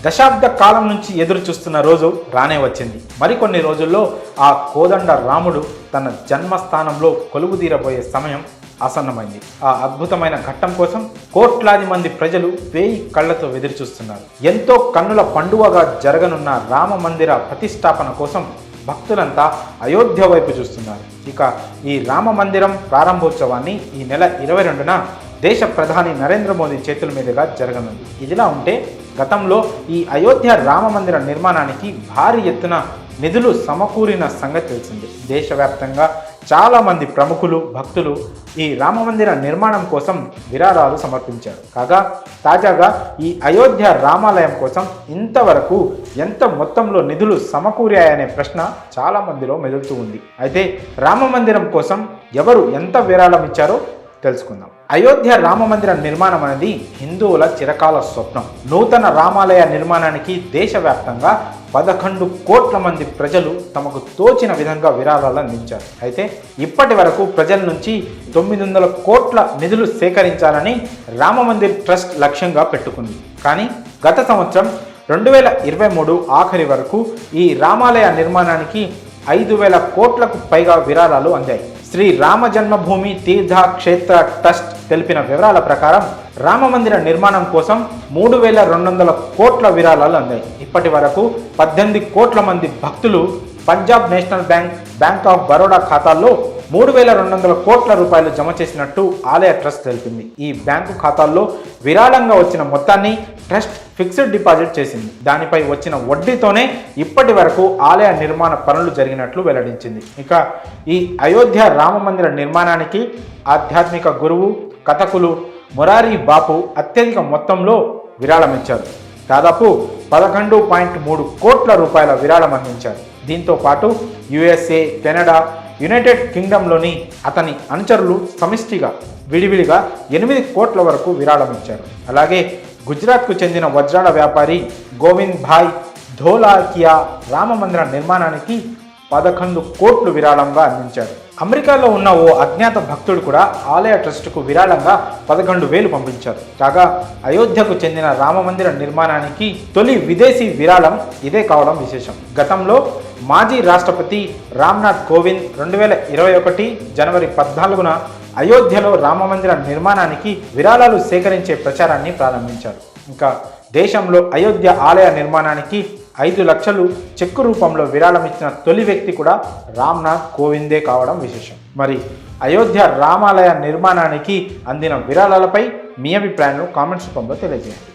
దశాబ్ద కాలం నుంచి ఎదురు చూస్తున్న రోజు రానే వచ్చింది. మరికొన్ని రోజుల్లో ఆ కోదండ రాముడు తన జన్మస్థానంలో కొలువుదీరబోయే సమయం ఆసన్నమైంది. ఆ అద్భుతమైన ఘట్టం కోసం కోట్లాది మంది ప్రజలు వేయి కళ్లతో ఎదురుచూస్తున్నారు. ఎంతో కన్నుల పండువగా జరగనున్న రామ మందిర ప్రతిష్టాపన కోసం భక్తులంతా అయోధ్య వైపు చూస్తున్నారు. ఇక ఈ రామ మందిరం ప్రారంభోత్సవాన్ని ఈ నెల 22న దేశ ప్రధాని నరేంద్ర మోదీ చేతుల మీదుగా జరగనుంది. ఇదిలా ఉంటే గతంలో ఈ అయోధ్య రామ మందిర నిర్మాణానికి భారీ ఎత్తున నిధులు సమకూరిన సంగతి తెలిసింది. దేశవ్యాప్తంగా చాలామంది ప్రముఖులు భక్తులు ఈ రామ మందిర నిర్మాణం కోసం విరాళాలు సమర్పించారు. కాగా తాజాగా ఈ అయోధ్య రామాలయం కోసం ఇంతవరకు ఎంత మొత్తంలో నిధులు సమకూరాయనే ప్రశ్న చాలా మందిలో మెదులుతూ ఉంది. అయితే రామ మందిరం కోసం ఎవరు ఎంత విరాళం ఇచ్చారో తెలుసుకుందాం. అయోధ్య రామ మందిర నిర్మాణం అనేది హిందువుల చిరకాల స్వప్నం. నూతన రామాలయ నిర్మాణానికి దేశవ్యాప్తంగా 11 కోట్ల మంది ప్రజలు తమకు తోచిన విధంగా విరాళాలు అందించారు. అయితే ఇప్పటి వరకు ప్రజల నుంచి 900 కోట్ల నిధులు సేకరించాలని రామ మందిర్ ట్రస్ట్ లక్ష్యంగా పెట్టుకుంది. కానీ గత సంవత్సరం 2023 ఆఖరి వరకు ఈ రామాలయ నిర్మాణానికి 5,000 కోట్లకు పైగా విరాళాలు అందాయి. శ్రీ రామ జన్మభూమి తీర్థ క్షేత్ర ట్రస్ట్ తెలిపిన వివరాల ప్రకారం రామ మందిర నిర్మాణం కోసం 3,200 కోట్ల విరాళాలు అందాయి. ఇప్పటి వరకు 18 కోట్ల మంది భక్తులు Punjab national bank, bank of Baroda ఖాతాల్లో 3,200 కోట్ల రూపాయలు జమ చేసినట్టు ఆలయ ట్రస్ట్ తెలిపింది. ఈ బ్యాంకు ఖాతాల్లో విరాళంగా వచ్చిన మొత్తాన్ని ట్రస్ట్ ఫిక్స్డ్ డిపాజిట్ చేసింది. దానిపై వచ్చిన వడ్డీతోనే ఇప్పటి వరకు ఆలయ నిర్మాణ పనులు జరిగినట్లు వెల్లడించింది. ఇక ఈ అయోధ్య రామ మందిర నిర్మాణానికి ఆధ్యాత్మిక గురువు కథకులు మొరారి బాపు అత్యధిక మొత్తంలో విరాళం ఇచ్చారు. దాదాపు 11.3 కోట్ల రూపాయల విరాళం అందించారు. దీంతో పాటు USA, కెనడా, యునైటెడ్ కింగ్డమ్లోని అతని అనుచరులు సమిష్టిగా విడివిడిగా 8 కోట్ల వరకు విరాళం ఇచ్చారు. అలాగే గుజరాత్కు చెందిన వజ్రాల వ్యాపారి గోవింద్ భాయ్ ధోలాకియా రామ మందిర నిర్మాణానికి 11 కోట్లు విరాళంగా అందించారు. అమెరికాలో ఉన్న ఓ అజ్ఞాత భక్తుడు కూడా ఆలయ ట్రస్టుకు విరాళంగా 11,000 పంపించారు. కాగా అయోధ్యకు చెందిన రామ మందిర నిర్మాణానికి తొలి విదేశీ విరాళం ఇదే కావడం విశేషం. గతంలో మాజీ రాష్ట్రపతి రామ్నాథ్ కోవింద్ 2021 జనవరి 14న అయోధ్యలో రామ మందిర నిర్మాణానికి విరాళాలు సేకరించే ప్రచారాన్ని ప్రారంభించారు. ఇంకా దేశంలో అయోధ్య ఆలయ నిర్మాణానికి 5 లక్షలు చెక్కు రూపంలో విరాళం ఇచ్చిన తొలి వ్యక్తి కూడా రామ్నాథ్ కోవిందే కావడం విశేషం. మరి అయోధ్య రామాలయ నిర్మాణానికి అందిన విరాళాలపై మీ అభిప్రాయాలను కామెంట్స్ రూపంలో తెలియజేయండి.